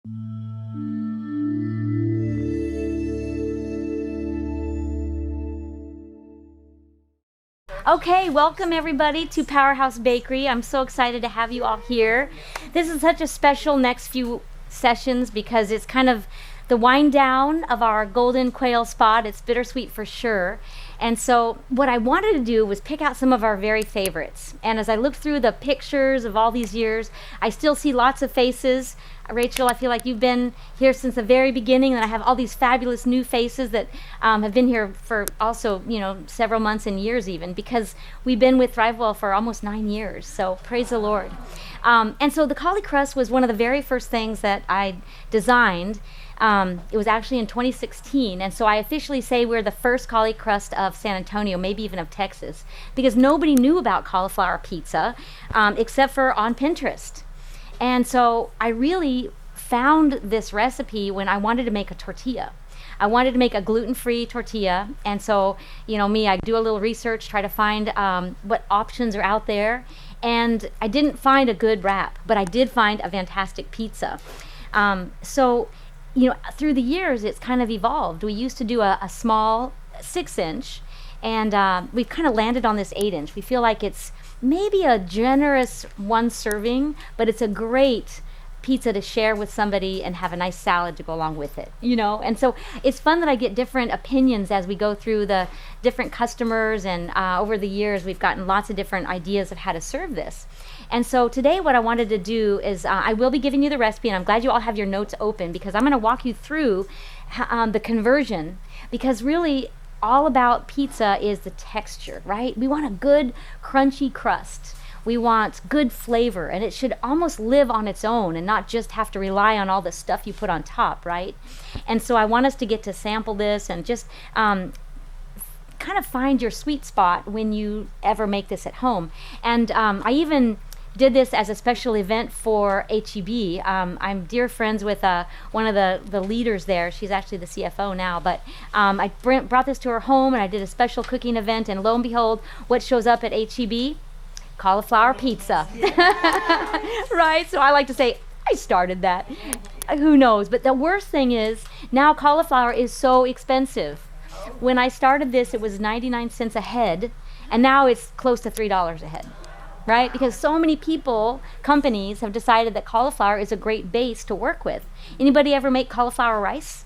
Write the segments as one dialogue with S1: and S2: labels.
S1: Okay, welcome everybody to Powerhouse Bakery. I'm so excited to have you all here. This is such a special next few sessions because it's kind of the wind down of our golden quail spot. It's bittersweet for sure. And so what I wanted to do was pick out some of our very favorites. And as I look through the pictures of all these years, I still see lots of faces. Rachel, I feel like you've been here since the very beginning, and I have all these fabulous new faces that have been here for also, several months and years even, because we've been with ThriveWell for almost 9 years. So praise the Lord. And so the Cali-Crust was one of the very first things that I designed. It was actually in 2016, and so I officially say we're the first Cali-Crust of San Antonio, maybe even of Texas, because nobody knew about cauliflower pizza except for on Pinterest. And so I really found this recipe when I wanted to make a tortilla. I wanted to make a gluten-free tortilla, and so, me, I do a little research, try to find what options are out there, and I didn't find a good wrap, but I did find a fantastic pizza. Through the years, it's kind of evolved. We used to do a small 6-inch, and we've kind of landed on this 8-inch. We feel like it's maybe a generous one serving, but it's a great pizza to share with somebody and have a nice salad to go along with it, And so it's fun that I get different opinions as we go through the different customers, and over the years we've gotten lots of different ideas of how to serve this. And so today what I wanted to do is I will be giving you the recipe, and I'm glad you all have your notes open because I'm going to walk you through the conversion, because really all about pizza is the texture, right? We want a good crunchy crust. We want good flavor, and it should almost live on its own and not just have to rely on all the stuff you put on top, right? And so I want us to get to sample this and just kind of find your sweet spot when you ever make this at home. And I even did this as a special event for HEB. I'm dear friends with one of the leaders there. She's actually the CFO now, but I brought this to her home, and I did a special cooking event, and lo and behold, what shows up at HEB? Cauliflower pizza. Right? So I like to say, I started that. Who knows? But the worst thing is, now cauliflower is so expensive. When I started this, it was 99 cents a head, and now it's close to $3 a head. Right? Because so many companies have decided that cauliflower is a great base to work with. Anybody ever make cauliflower rice?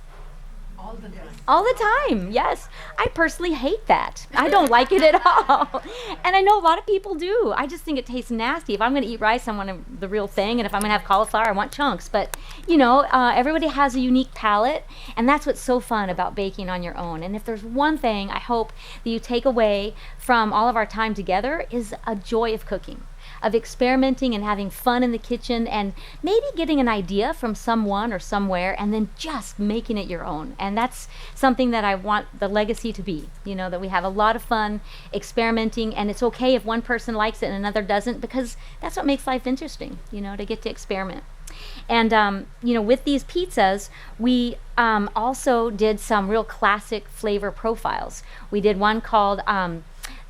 S2: All the time.
S1: All the time, yes. I personally hate that. I don't like it at all. And I know a lot of people do. I just think it tastes nasty. If I'm going to eat rice, I want the real thing. And if I'm going to have cauliflower, I want chunks. But, everybody has a unique palate. And that's what's so fun about baking on your own. And if there's one thing I hope that you take away from all of our time together is a joy of cooking, of experimenting and having fun in the kitchen, and maybe getting an idea from someone or somewhere and then just making it your own. And that's something that I want the legacy to be, that we have a lot of fun experimenting, and it's okay if one person likes it and another doesn't, because that's what makes life interesting, to get to experiment. And, with these pizzas, we also did some real classic flavor profiles. We did one called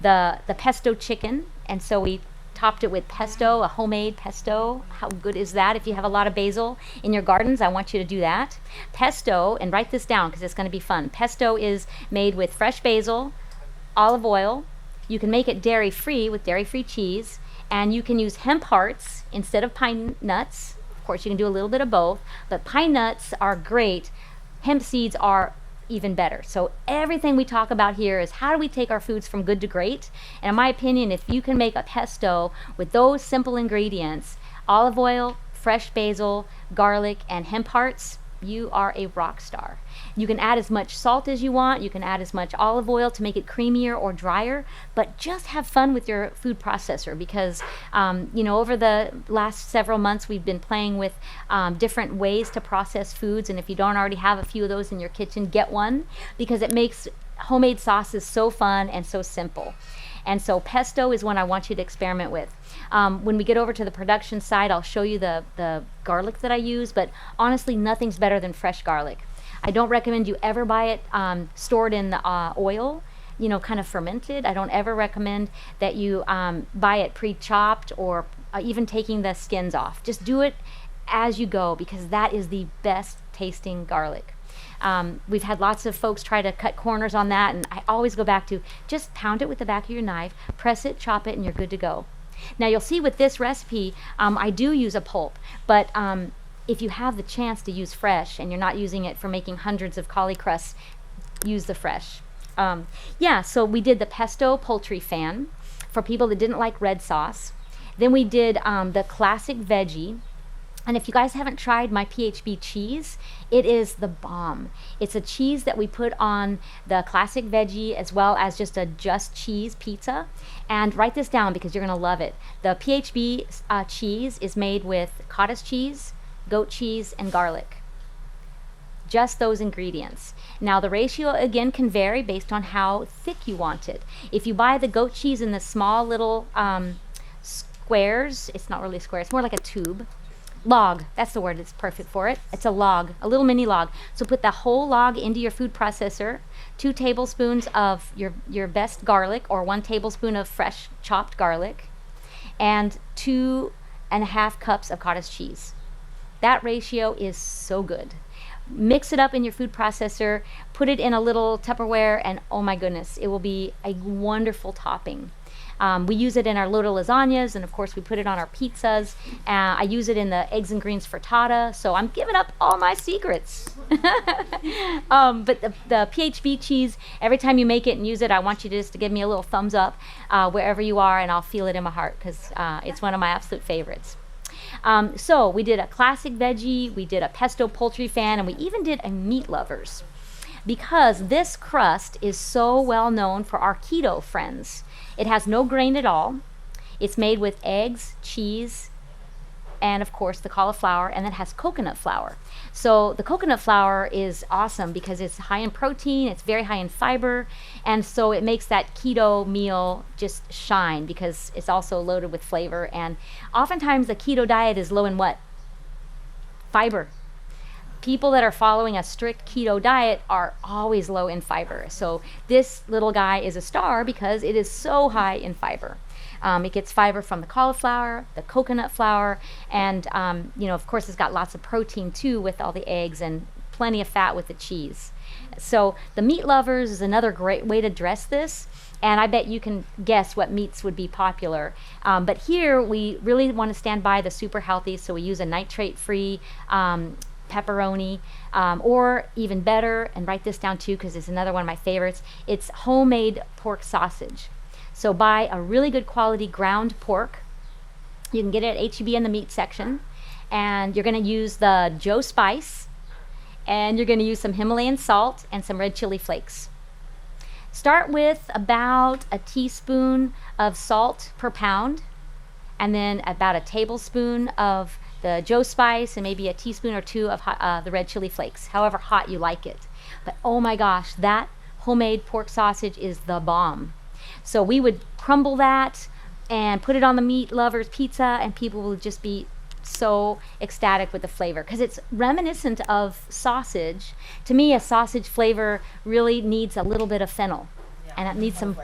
S1: the pesto chicken, and so we topped it with pesto, a homemade pesto. How good is that? If you have a lot of basil in your gardens, I want you to do that. Pesto, and write this down because it's going to be fun. Pesto is made with fresh basil, olive oil. You can make it dairy-free with dairy-free cheese, and you can use hemp hearts instead of pine nuts. Of course, you can do a little bit of both, but pine nuts are great. Hemp seeds are even better. So everything we talk about here is how do we take our foods from good to great? And in my opinion, if you can make a pesto with those simple ingredients, olive oil, fresh basil, garlic, and hemp hearts, you are a rock star. You can add as much salt as you want. You can add as much olive oil to make it creamier or drier, but just have fun with your food processor, because over the last several months we've been playing with different ways to process foods, and if you don't already have a few of those in your kitchen, get one, because it makes homemade sauces so fun and so simple. And so pesto is one I want you to experiment with. When we get over to the production side, I'll show you the garlic that I use, but honestly, nothing's better than fresh garlic. I don't recommend you ever buy it stored in the oil, kind of fermented. I don't ever recommend that you buy it pre-chopped or even taking the skins off. Just do it as you go, because that is the best tasting garlic. We've had lots of folks try to cut corners on that, and I always go back to just pound it with the back of your knife, press it, chop it, and you're good to go. Now you'll see with this recipe, I do use a pulp, but if you have the chance to use fresh and you're not using it for making hundreds of Cali-Crusts, use the fresh. Yeah, so we did the pesto poultry fan for people that didn't like red sauce. Then we did the classic veggie. And if you guys haven't tried my PHB cheese, it is the bomb. It's a cheese that we put on the classic veggie as well as just a just cheese pizza. And write this down because you're gonna love it. The PHB cheese is made with cottage cheese, goat cheese, and garlic. Just those ingredients. Now the ratio again can vary based on how thick you want it. If you buy the goat cheese in the small little squares, it's not really a square, it's more like a tube. Log, that's the word that's perfect for it. It's a log, a little mini log. So put the whole log into your food processor, 2 tablespoons of your best garlic or 1 tablespoon of fresh chopped garlic, and 2.5 cups of cottage cheese. That ratio is so good. Mix it up in your food processor, put it in a little Tupperware, and oh my goodness, it will be a wonderful topping. We use it in our loaded lasagnas, and of course we put it on our pizzas. I use it in the eggs and greens frittata, so I'm giving up all my secrets. But the PHB cheese, every time you make it and use it, I want you just to give me a little thumbs up wherever you are, and I'll feel it in my heart because it's one of my absolute favorites. So we did a classic veggie, we did a pesto poultry fan, and we even did a meat lovers. Because this crust is so well known for our keto friends. It has no grain at all. It's made with eggs, cheese, and of course the cauliflower, and it has coconut flour. So the coconut flour is awesome because it's high in protein, it's very high in fiber, and so it makes that keto meal just shine because it's also loaded with flavor. And oftentimes the keto diet is low in what? Fiber. People that are following a strict keto diet are always low in fiber. So this little guy is a star because it is so high in fiber. It gets fiber from the cauliflower, the coconut flour, and of course it's got lots of protein too with all the eggs and plenty of fat with the cheese. So the meat lovers is another great way to dress this. And I bet you can guess what meats would be popular. But here we really want to stand by the super healthy, so we use a nitrate-free pepperoni, or even better, and write this down too because it's another one of my favorites, it's homemade pork sausage. So buy a really good quality ground pork. You can get it at H-E-B in the meat section, and you're going to use the Joe spice, and you're going to use some Himalayan salt and some red chili flakes. Start with about a teaspoon of salt per pound, and then about a tablespoon of the Joe spice and maybe a teaspoon or 2 of the red chili flakes, however hot you like it. But oh my gosh, that homemade pork sausage is the bomb. So we would crumble that and put it on the meat lovers pizza, and people will just be so ecstatic with the flavor because it's reminiscent of sausage. To me, a sausage flavor really needs a little bit of fennel, and it needs some,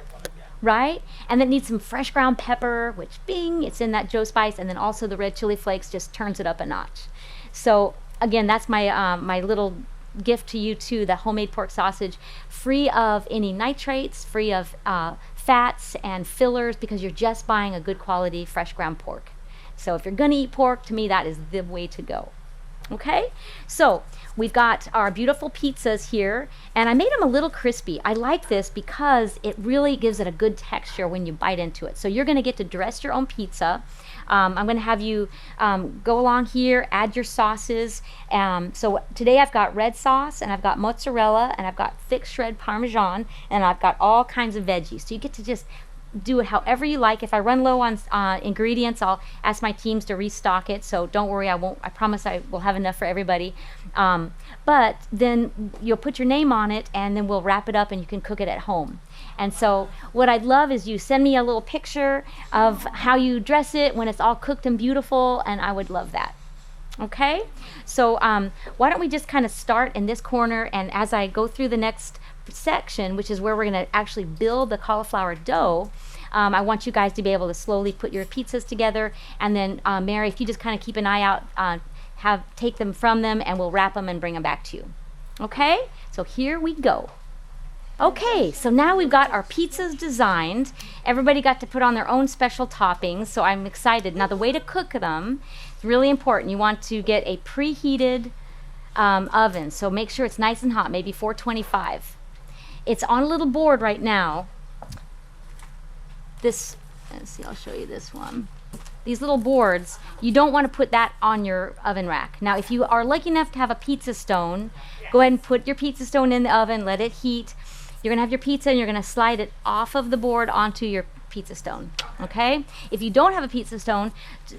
S1: right? And it needs some fresh ground pepper, which bing, it's in that Joe spice, and then also the red chili flakes just turns it up a notch. So again, that's my my little gift to you too, the homemade pork sausage, free of any nitrates, free of fats and fillers, because you're just buying a good quality fresh ground pork. So if you're gonna eat pork, to me that is the way to go. Okay, so we've got our beautiful pizzas here, and I made them a little crispy. I like this because it really gives it a good texture when you bite into it. So you're gonna get to dress your own pizza. I'm gonna have you go along here, add your sauces. So today I've got red sauce, and I've got mozzarella, and I've got thick shred Parmesan, and I've got all kinds of veggies. So you get to just do it however you like. If I run low on ingredients, I'll ask my teams to restock it, so don't worry, I promise I will have enough for everybody. But then you'll put your name on it, and then we'll wrap it up and you can cook it at home. And so what I'd love is you send me a little picture of how you dress it when it's all cooked and beautiful, and I would love that. Okay, so why don't we just kind of start in this corner, and as I go through the next section, which is where we're going to actually build the cauliflower dough, I want you guys to be able to slowly put your pizzas together. And then Mary, if you just kind of keep an eye out, take them from them, and we'll wrap them and bring them back to you. Okay, so here we go. Okay, so now we've got our pizzas designed. Everybody got to put on their own special toppings, so I'm excited. Now the way to cook them is really important. You want to get a preheated oven, so make sure it's nice and hot, maybe 425. It's on a little board right now. Let's see, I'll show you this one. These little boards, you don't want to put that on your oven rack. Now, if you are lucky enough to have a pizza stone, go ahead and put your pizza stone in the oven, let it heat. You're gonna have your pizza and you're gonna slide it off of the board onto your pizza stone, okay? If you don't have a pizza stone,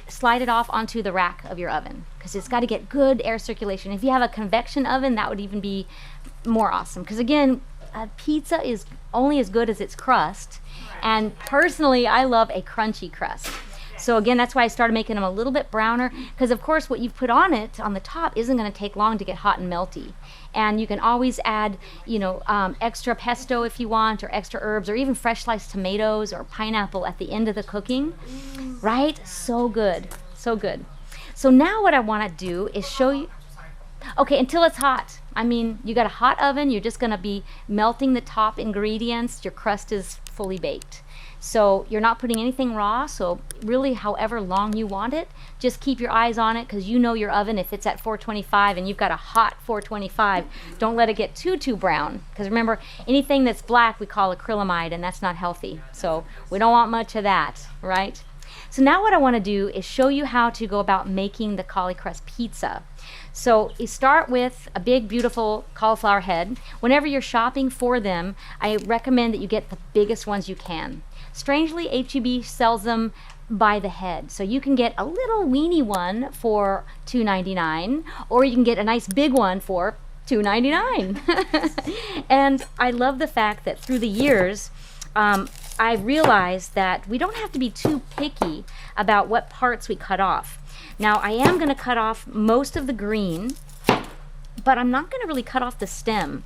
S1: slide it off onto the rack of your oven, because it's gotta get good air circulation. If you have a convection oven, that would even be more awesome, because again, a pizza is only as good as its crust, and personally, I love a crunchy crust. So again, that's why I started making them a little bit browner, because of course what you've put on it, on the top, isn't going to take long to get hot and melty. And you can always add, extra pesto if you want, or extra herbs, or even fresh sliced tomatoes or pineapple at the end of the cooking. Right? So good. So good. So now what I want to do is show you, okay, until it's hot. I mean, you got a hot oven, you're just going to be melting the top ingredients, your crust is fully baked. So you're not putting anything raw, so really however long you want it, just keep your eyes on it, because you know your oven, if it's at 425 and you've got a hot 425, don't let it get too brown, because remember, anything that's black we call acrylamide, and that's not healthy. So we don't want much of that, right? So now what I want to do is show you how to go about making the Cali-Crust pizza. So you start with a big, beautiful cauliflower head. Whenever you're shopping for them, I recommend that you get the biggest ones you can. Strangely, H-E-B sells them by the head. So you can get a little weeny one for $2.99, or you can get a nice big one for $2.99. And I love the fact that through the years, I realized that we don't have to be too picky about what parts we cut off. Now, I am going to cut off most of the green, but I'm not going to really cut off the stem.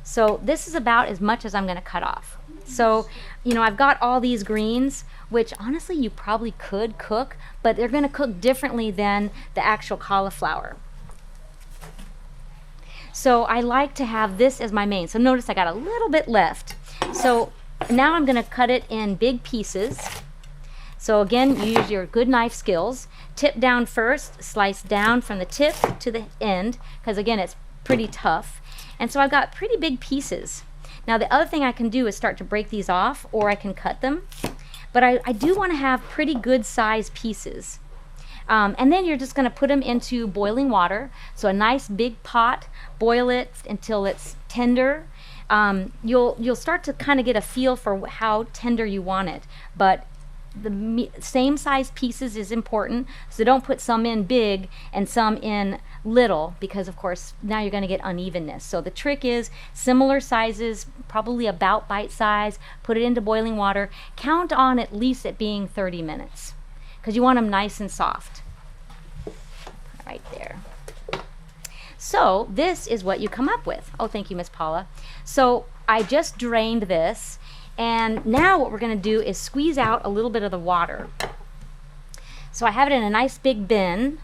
S1: So this is about as much as I'm going to cut off. So, I've got all these greens, which honestly you probably could cook, but they're going to cook differently than the actual cauliflower. So I like to have this as my main. So notice I got a little bit left. So now I'm going to cut it in big pieces. So again, you use your good knife skills. Tip down first, slice down from the tip to the end, because again, it's pretty tough. And so I've got pretty big pieces. Now the other thing I can do is start to break these off, or I can cut them. But I do want to have pretty good size pieces. And then you're just going to put them into boiling water. So a nice big pot, boil it until it's tender. You'll start to kind of get a feel for how tender you want it. But the same size pieces is important, so don't put some in big and some in little, because of course now you're going to get unevenness. So the trick is similar sizes, probably about bite size, put it into boiling water, count on at least it being 30 minutes, because you want them nice and soft. Right there. So this is what you come up with. Oh, thank you, Miss Paula. So I just drained this. And now what we're going to do is squeeze out a little bit of the water. So I have it in a nice big bin.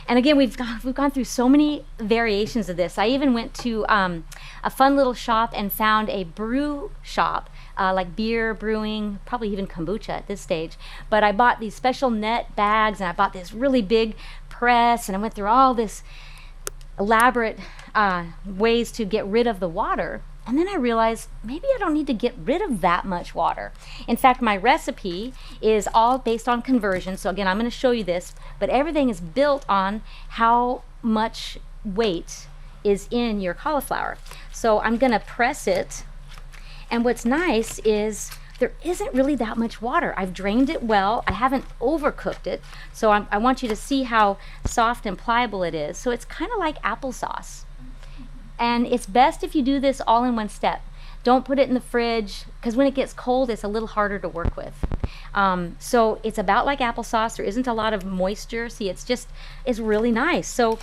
S1: And again, we've gone through so many variations of this. I even went to a fun little shop and found a brew shop, like beer brewing, probably even kombucha at this stage. But I bought these special net bags, and I bought this really big press, and I went through all this elaborate ways to get rid of the water. And then I realized maybe I don't need to get rid of that much water. In fact, my recipe is all based on conversion. So again, I'm going to show you this, but everything is built on how much weight is in your cauliflower. So I'm going to press it. And what's nice is there isn't really that much water. I've drained it well. I haven't overcooked it. So I want you to see how soft and pliable it is. So it's kind of like applesauce. And it's best if you do this all in one step. Don't put it in the fridge, because when it gets cold, it's a little harder to work with. So it's about like applesauce. There isn't a lot of moisture. See, it's really nice. So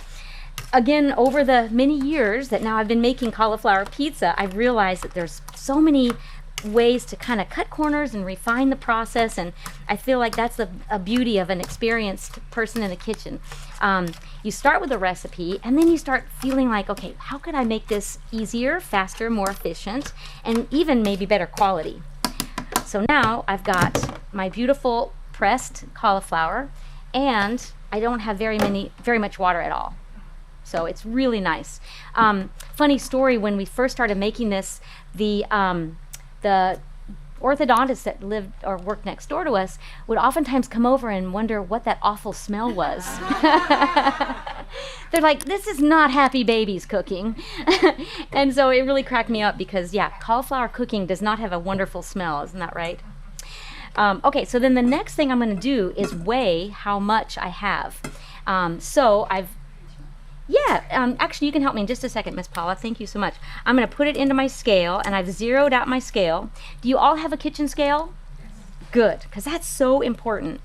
S1: again, over the many years that now I've been making cauliflower pizza, I've realized that there's so many ways to kind of cut corners and refine the process, and I feel like that's a beauty of an experienced person in the kitchen. You start with a recipe, and then you start feeling like, okay, how could I make this easier, faster, more efficient, and even maybe better quality? So now I've got my beautiful pressed cauliflower, and I don't have very much water at all. So it's really nice. Funny story, when we first started making this, the orthodontists that lived or worked next door to us would oftentimes come over and wonder what that awful smell was. They're like, this is not happy babies cooking. And so it really cracked me up because, yeah, cauliflower cooking does not have a wonderful smell. Isn't that right? Okay, so then the next thing I'm going to do is weigh how much I have. Actually, you can help me in just a second, Miss Paula. Thank you so much. I'm going to put it into my scale, and I've zeroed out my scale. Do you all have a kitchen scale? Good, because that's so important.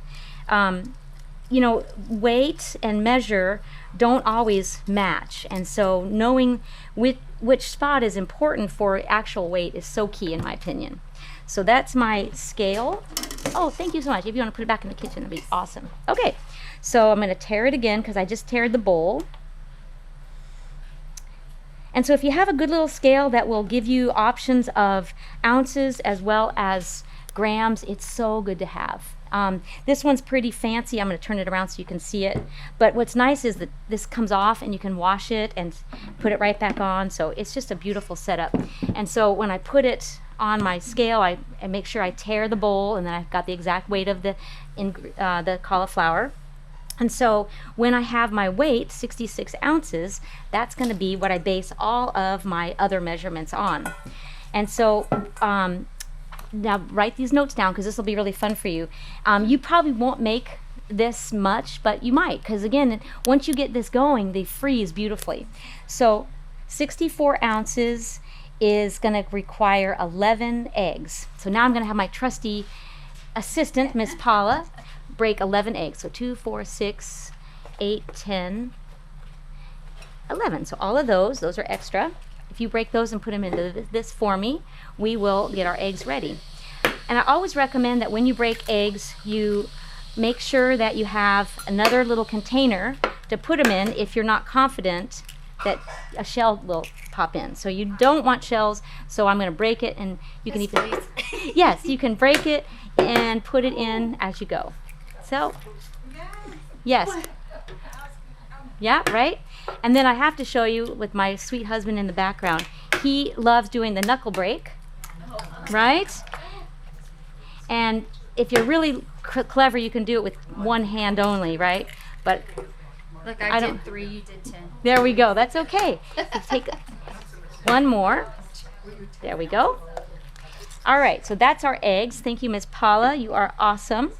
S1: Weight and measure don't always match, and so knowing which spot is important for actual weight is so key, in my opinion. So that's my scale. Oh, thank you so much. If you want to put it back in the kitchen, that'd be awesome. Okay, so I'm going to tare it again because I just tared the bowl. And so if you have a good little scale that will give you options of ounces as well as grams, it's so good to have. This one's pretty fancy. I'm going to turn it around so you can see it. But what's nice is that this comes off and you can wash it and put it right back on. So it's just a beautiful setup. And so when I put it on my scale, I make sure I tare the bowl, and then I've got the exact weight of the cauliflower. And so when I have my weight, 66 ounces, that's going to be what I base all of my other measurements on. And so now write these notes down because this will be really fun for you. You probably won't make this much, but you might, because again, once you get this going, they freeze beautifully. So 64 ounces is going to require 11 eggs. So now I'm going to have my trusty assistant, Miss Paula, break 11 eggs. So 2, 4, 6, 8, 10, 11. So all of those are extra. If you break those and put them into this for me, we will get our eggs ready. And I always recommend that when you break eggs, you make sure that you have another little container to put them in if you're not confident that a shell will pop in. So you don't want shells, so I'm going to break it, and you can even yes, you can break it and put it in as you go. So, yes. Yeah, right? And then I have to show you with my sweet husband in the background. He loves doing the knuckle break, right? And if you're really clever, you can do it with one hand only, right? But
S2: look, I did 3, you did 10.
S1: There we go. That's okay. Let's take one more. There we go. All right, so that's our eggs. Thank you, Miss Paula. You are awesome.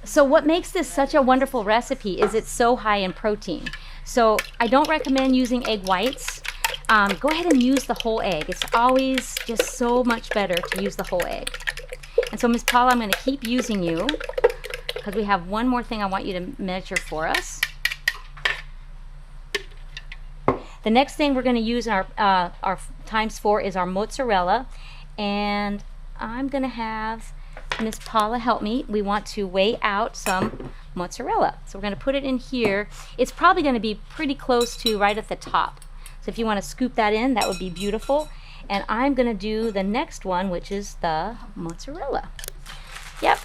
S1: So what makes this such a wonderful recipe is it's so high in protein. So I don't recommend using egg whites. Go ahead and use the whole egg. It's always just so much better to use the whole egg. And so, Miss Paula, I'm going to keep using you because we have one more thing I want you to measure for us. The next thing we're going to use in our ×4 is our mozzarella. And I'm going to have Miss Paula help me. We want to weigh out some mozzarella. So we're going to put it in here. It's probably going to be pretty close to right at the top. So if you want to scoop that in, that would be beautiful. And I'm going to do the next one, which is the mozzarella. Yep.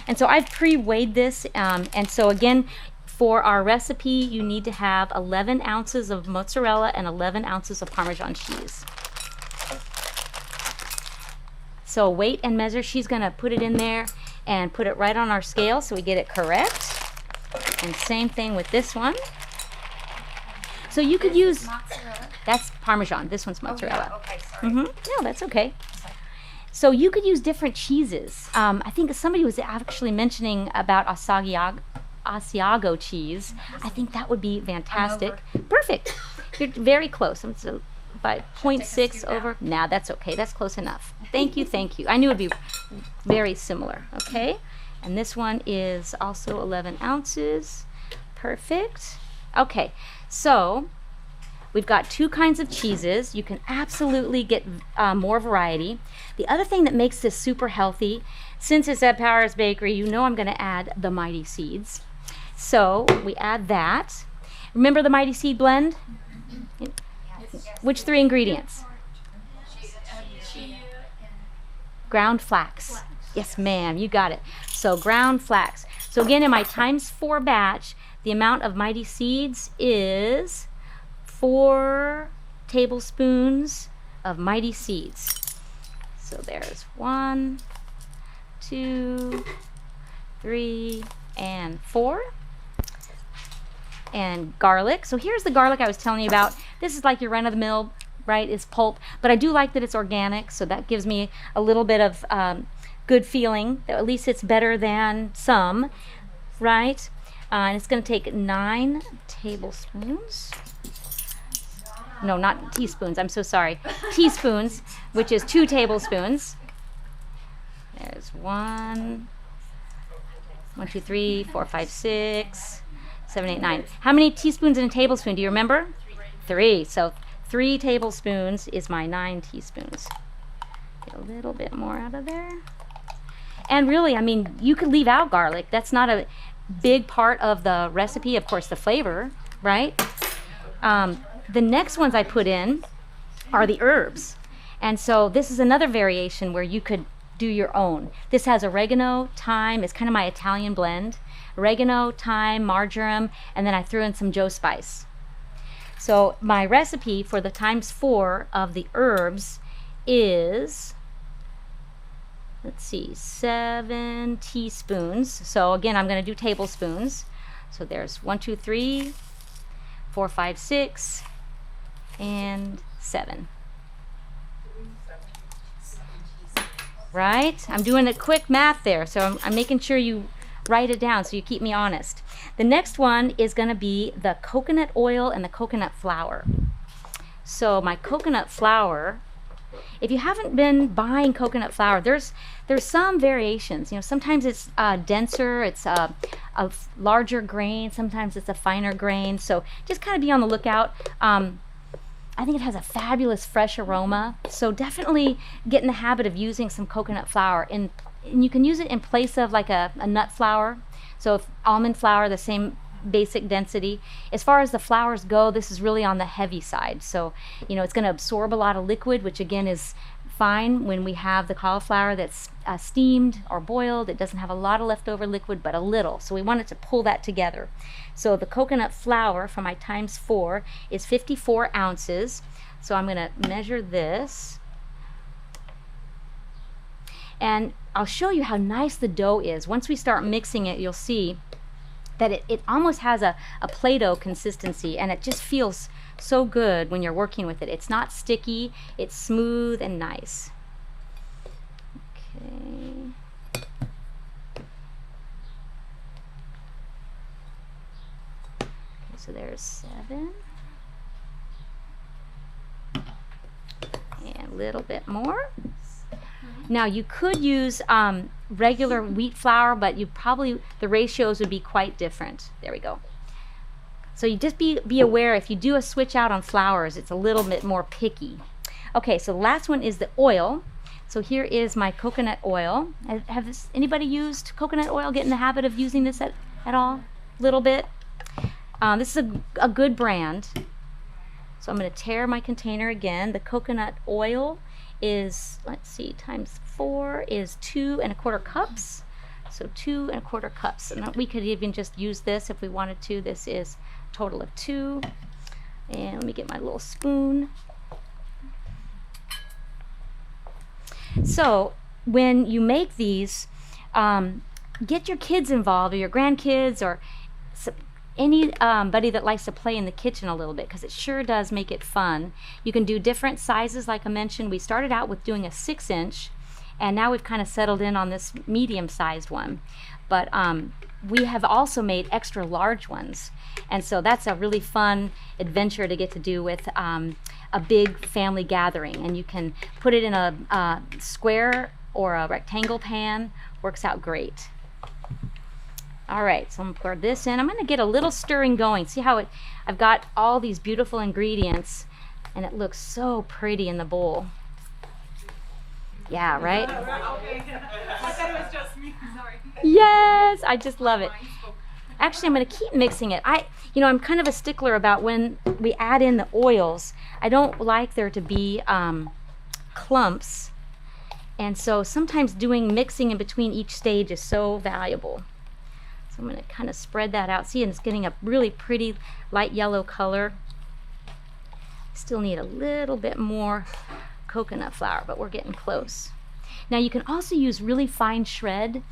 S1: And so I've pre-weighed this. And so again, for our recipe, you need to have 11 ounces of mozzarella and 11 ounces of Parmesan cheese. So weight and measure, she's going to put it in there and put it right on our scale so we get it correct. And same thing with this one. So you could use,
S2: mozzarella.
S1: That's Parmesan. This one's mozzarella.
S2: Oh, yeah. Okay, sorry.
S1: No, that's okay. So you could use different cheeses. I think somebody was actually mentioning about Asiago cheese. I think that would be fantastic. Perfect. You're very close. I'm so by 0.6 over. Nah, that's okay. That's close enough. Thank you, thank you. I knew it would be very similar. Okay. And this one is also 11 ounces. Perfect. Okay. So We've got 2 kinds of cheeses. You can absolutely get more variety. The other thing that makes this super healthy, since it's at Powers Bakery, you know I'm going to add the Mighty Seeds. So we add that. Remember the Mighty Seed blend? Which 3 ingredients? Ground flax. Yes, ma'am, you got it. So ground flax. So again, in my ×4 batch, the amount of Mighty Seeds is 4 tablespoons of Mighty Seeds. So there's 1, 2, 3, and 4. And garlic. So here's the garlic I was telling you about. This is like your run-of-the-mill, right? It's pulp, but I do like that it's organic, so that gives me a little bit of good feeling that at least it's better than some, right? And it's going to take 9 tablespoons. No, not teaspoons. I'm so sorry. Teaspoons, which is 2 tablespoons. There's 1, 2, 3, 4, 5, 6, 7, 8, 9. How many teaspoons in a tablespoon? Do you remember? 3. So 3 tablespoons is my 9 teaspoons. Get a little bit more out of there. And really, I mean, you could leave out garlic. That's not a big part of the recipe. Of course, the flavor, right? The next ones I put in are the herbs. And so this is another variation where you could do your own. This has oregano, thyme. It's kind of my Italian blend. Oregano, thyme, marjoram, and then I threw in some Joe spice. So my recipe for the ×4 of the herbs is, let's see, 7 teaspoons. So again, I'm going to do tablespoons. So there's 1, 2, 3, 4, 5, 6, and 7. Right? I'm doing a quick math there, so I'm making sure you write it down so you keep me honest. The next one is going to be the coconut oil and the coconut flour. So my coconut flour, if you haven't been buying coconut flour, there's some variations. You know, sometimes it's denser, it's a larger grain, sometimes it's a finer grain. So just kind of be on the lookout. I think it has a fabulous fresh aroma. So definitely get in the habit of using some coconut flour. And you can use it in place of like a nut flour. So if almond flour, the same basic density. As far as the flours go, this is really on the heavy side. So, you know, it's going to absorb a lot of liquid, which again is fine when we have the cauliflower that's steamed or boiled. It doesn't have a lot of leftover liquid, but a little. So we want it to pull that together. So the coconut flour for my ×4 is 54 ounces. So I'm going to measure this. And I'll show you how nice the dough is. Once we start mixing it, you'll see that it almost has a Play-Doh consistency, and it just feels so good when you're working with it. It's not sticky, it's smooth and nice. Okay. So there's 7. And a little bit more. Now you could use regular wheat flour, but the ratios would be quite different. There we go. So you just be aware if you do a switch out on flours, it's a little bit more picky. Okay, so the last one is the oil. So here is my coconut oil. Anybody used coconut oil? Get in the habit of using this at all? A little bit. This is a good brand. So I'm going to tear my container again. The coconut oil is, let's see, ×4 is 2 1/4 cups. So 2 1/4 cups. And we could even just use this if we wanted to. This is a total of 2. And let me get my little spoon. So when you make these, get your kids involved or your grandkids or anybody that likes to play in the kitchen a little bit, because it sure does make it fun. You can do different sizes like I mentioned. We started out with doing a 6-inch, and now we've kind of settled in on this medium-sized one. But we have also made extra large ones, and so that's a really fun adventure to get to do with a big family gathering. And you can put it in a square or a rectangle pan. Works out great. All right, so I'm gonna pour this in. I'm gonna get a little stirring going. See how I've got all these beautiful ingredients and it looks so pretty in the bowl. Yeah, right?
S3: Okay. I thought it was just me. Sorry.
S1: Yes, I just love it. Actually, I'm going to keep mixing it. I'm kind of a stickler about when we add in the oils. I don't like there to be clumps. And so sometimes doing mixing in between each stage is so valuable. So I'm going to kind of spread that out. See, and it's getting a really pretty light yellow color. Still need a little bit more coconut flour, but we're getting close. Now you can also use really fine shred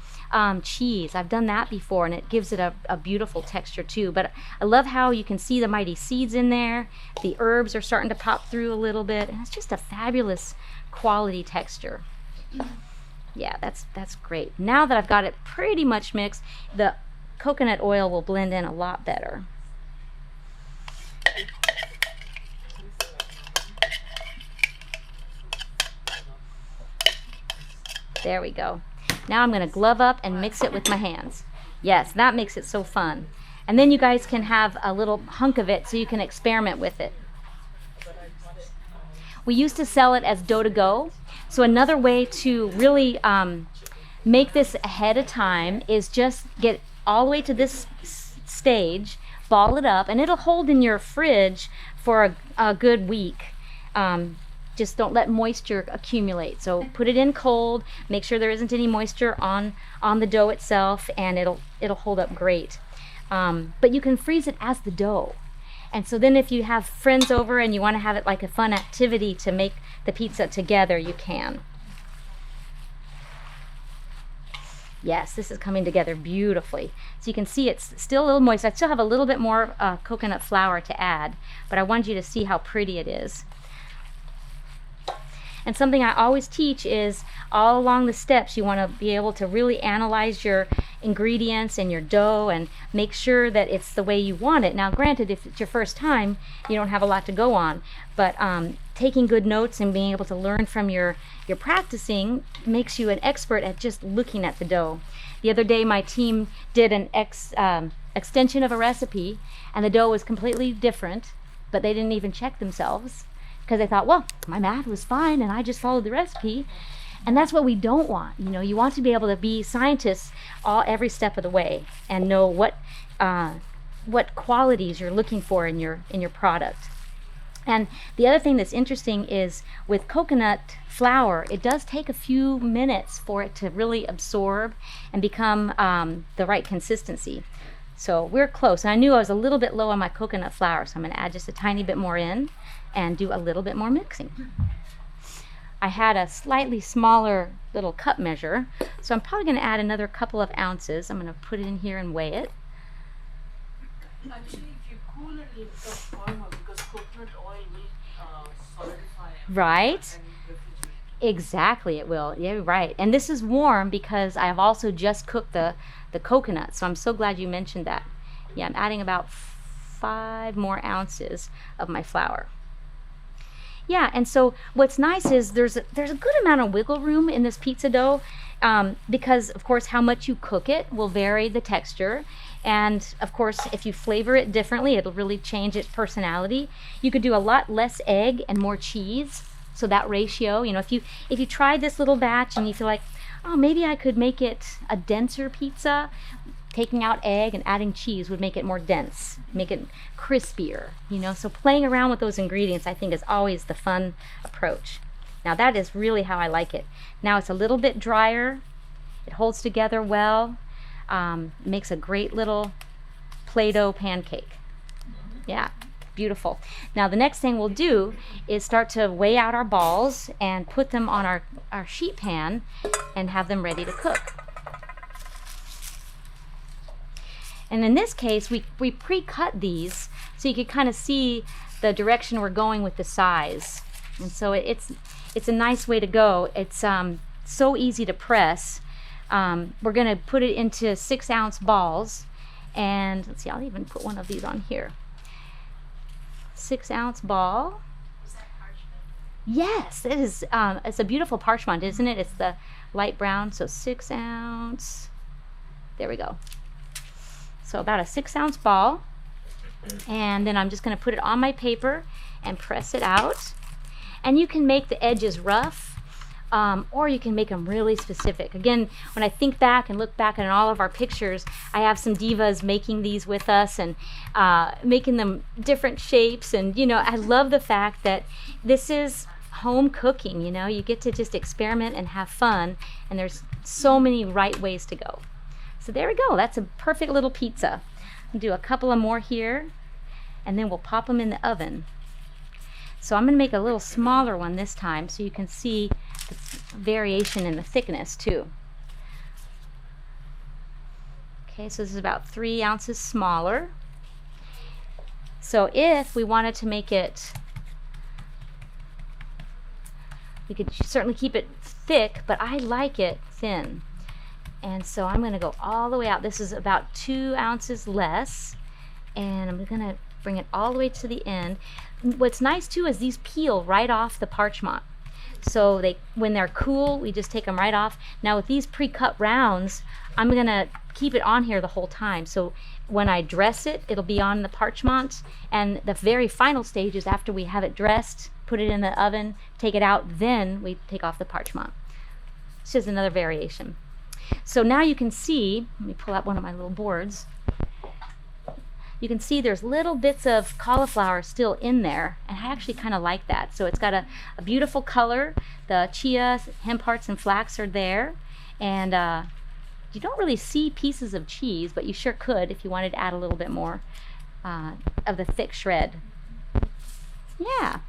S1: cheese. I've done that before and it gives it a beautiful texture too. But I love how you can see the mighty seeds in there. The herbs are starting to pop through a little bit and it's just a fabulous quality texture. Yeah, that's great. Now that I've got it pretty much mixed, the coconut oil will blend in a lot better. There we go. Now I'm going to glove up and mix it with my hands. Yes, that makes it so fun. And then you guys can have a little hunk of it so you can experiment with it. We used to sell it as dough to go. So another way to really make this ahead of time is just get all the way to this stage, ball it up, and it'll hold in your fridge for a good week. Just don't let moisture accumulate. So put it in cold, make sure there isn't any moisture on the dough itself, and it'll hold up great. But you can freeze it as the dough. And so then if you have friends over and you want to have it like a fun activity to make the pizza together, you can. Yes, this is coming together beautifully. So you can see it's still a little moist. I still have a little bit more coconut flour to add, but I wanted you to see how pretty it is. And something I always teach is all along the steps you want to be able to really analyze your ingredients and your dough and make sure that it's the way you want it. Now granted, if it's your first time, you don't have a lot to go on, but taking good notes and being able to learn from your practicing makes you an expert at just looking at the dough. The other day my team did an extension of a recipe and the dough was completely different, but they didn't even check themselves. Because they thought, well, my math was fine and I just followed the recipe. And that's what we don't want. You want to be able to be scientists every step of the way and know what qualities you're looking for in your product. And the other thing that's interesting is with coconut flour, it does take a few minutes for it to really absorb and become the right consistency. So we're close. And I knew I was a little bit low on my coconut flour, so I'm going to add just a tiny bit more in and do a little bit more mixing. I had a slightly smaller little cup measure, so I'm probably going to add another couple of ounces. I'm going to put it in here and weigh it.
S3: Actually, if you cool it, it becomes firmer because coconut oil will solidify.
S1: Right?
S3: And refrigerate.
S1: Exactly, it will. Yeah, right. And this is warm because I've also just cooked the coconut, so I'm so glad you mentioned that. Yeah, I'm adding about 5 more ounces of my flour. Yeah, and so what's nice is there's a good amount of wiggle room in this pizza dough because, of course, how much you cook it will vary the texture. And, of course, if you flavor it differently, it'll really change its personality. You could do a lot less egg and more cheese. So that ratio, if you try this little batch and you feel like, oh, maybe I could make it a denser pizza, taking out egg and adding cheese would make it more dense, make it crispier, So playing around with those ingredients, I think, is always the fun approach. Now that is really how I like it. Now it's a little bit drier. It holds together well. Makes a great little Play-Doh pancake. Yeah, beautiful. Now the next thing we'll do is start to weigh out our balls and put them on our sheet pan and have them ready to cook. And in this case, we pre-cut these so you can kind of see the direction we're going with the size. And so it's a nice way to go. It's so easy to press. We're going to put it into 6-ounce balls. And let's see, I'll even put one of these on here. 6-ounce ball.
S2: Is that parchment?
S1: Yes, it is. It's a beautiful parchment, isn't it? It's the light brown, so 6 ounce. There we go. So about a 6-ounce ball. And then I'm just going to put it on my paper and press it out. And you can make the edges rough, or you can make them really specific. Again, when I think back and look back on all of our pictures, I have some divas making these with us and making them different shapes. And, you know, I love the fact that this is home cooking, you know. You get to just experiment and have fun, and there's so many right ways to go. So there we go. That's a perfect little pizza. I'll do a couple of more here, and then we'll pop them in the oven. So I'm going to make a little smaller one this time so you can see the variation in the thickness too. Okay, so this is about 3 ounces smaller. So if we wanted to make it, we could certainly keep it thick, but I like it thin. And so I'm going to go all the way out. This is about 2 ounces less, and I'm going to bring it all the way to the end. What's nice too is these peel right off the parchment. So when they're cool, we just take them right off. Now with these pre-cut rounds, I'm going to keep it on here the whole time. So when I dress it, it'll be on the parchment. And the very final stage is after we have it dressed, put it in the oven, take it out, then we take off the parchment. It's just another variation. So now you can see, let me pull out one of my little boards. You can see there's little bits of cauliflower still in there, and I actually kind of like that. So it's got a beautiful color. The chia, hemp hearts, and flax are there, and you don't really see pieces of cheese, but you sure could if you wanted to add a little bit more of the thick shred. Yeah,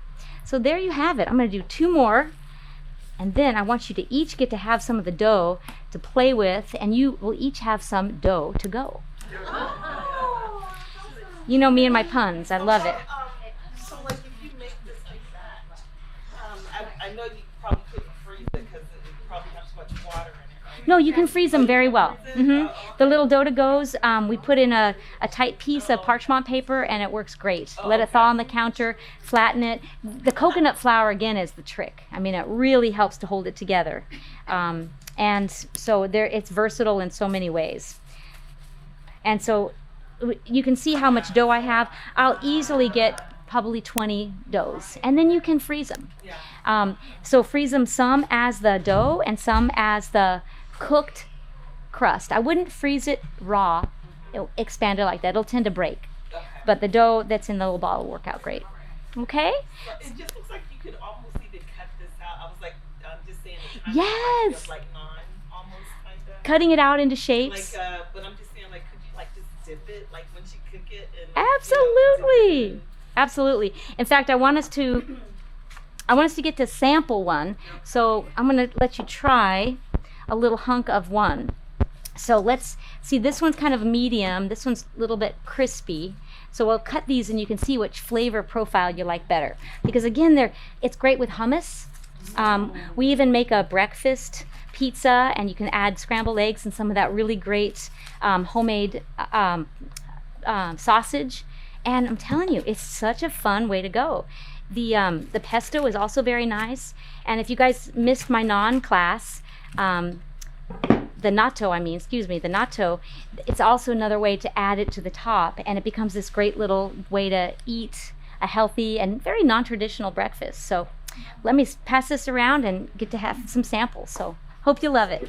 S1: so there you have it. I'm going to do 2 more, and then I want you to each get to have some of the dough to play with, and you will each have some dough to go. You know me and my puns. I love it.
S4: So, like, if you make this like that, I know you probably couldn't freeze it because it probably has too much water in it, right?
S1: No, you can freeze them very well. The little dough to goes, we put in a tight piece of parchment paper, and it works great. Let it thaw on the counter, flatten it. The coconut flour, again, is the trick. I mean, it really helps to hold it together. And so it's versatile in so many ways. And so you can see how much dough I have. I'll easily get probably 20 doughs, and then you can freeze them. So freeze them some as the dough and some as the cooked crust. I wouldn't freeze it raw, expanded like that. It'll tend to break. But the dough that's in the little ball will work out great. Okay?
S4: It just looks like you could almost even cut this out. I was like, just saying,
S1: yes,
S4: like naan, almost kind of.
S1: Cutting it out into shapes.
S4: Like, but I'm just saying, like, could you like just dip it, like when you cook it? And,
S1: Absolutely.
S4: You know,
S1: Absolutely. In fact, I want us to get to sample one. So I'm going to let you try a little hunk of one. So let's see, this one's kind of medium. This one's a little bit crispy. So we'll cut these and you can see which flavor profile you like better. Because again, it's great with hummus. We even make a breakfast pizza, and you can add scrambled eggs and some of that really great homemade sausage. And I'm telling you, it's such a fun way to go. The pesto is also very nice. And if you guys missed my naan class, the natto, it's also another way to add it to the top, and it becomes this great little way to eat a healthy and very non-traditional breakfast. So let me pass this around and get to have some samples. So hope you love it.